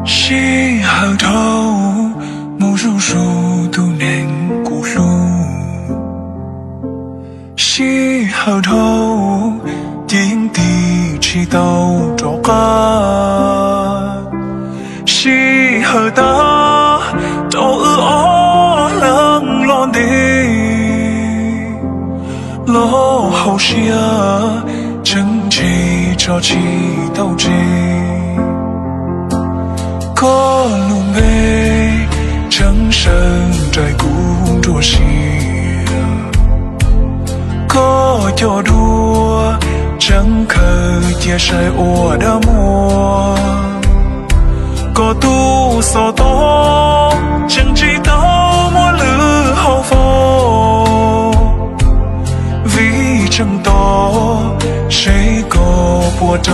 西河头，木树树都能古路。西河头，天地起都着干。西河大，都哦冷落地，落后下，正气朝气斗志。可路北，正身在古着西，可条路正可接受我的梦，可都所多，正知道我路后风，为正多，谁个波着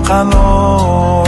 看咯？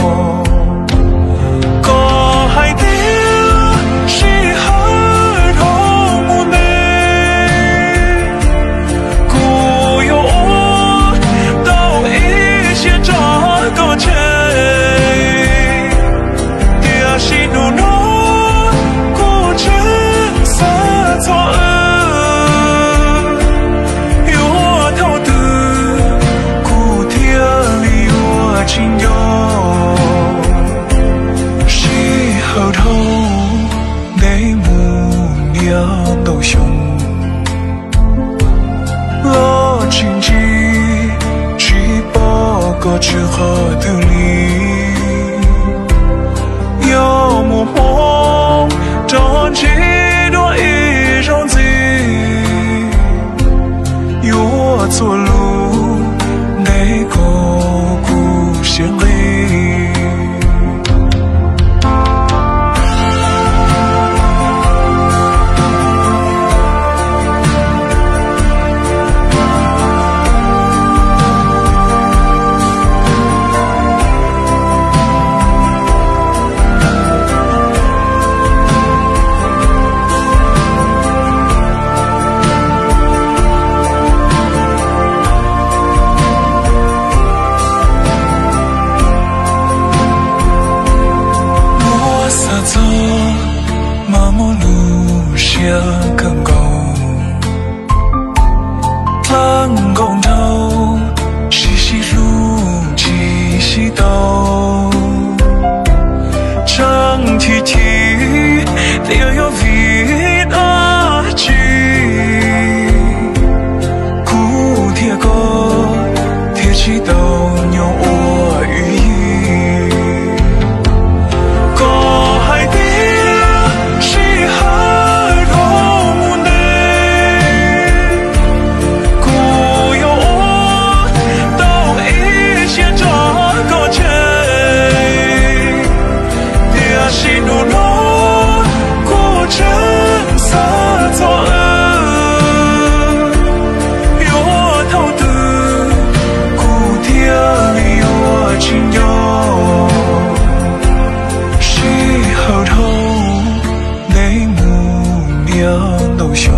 都凶，落经济，只报个之后的里，有梦梦，着急多一种子，有错路，那个故事里。马木路下更高，浪公头，细细路细细兜，长提提，留有味大句，古铁歌，铁起斗牛我语意。都凶，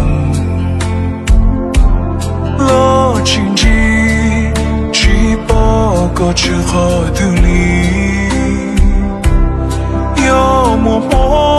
落经济，只报个之后的里，有梦梦。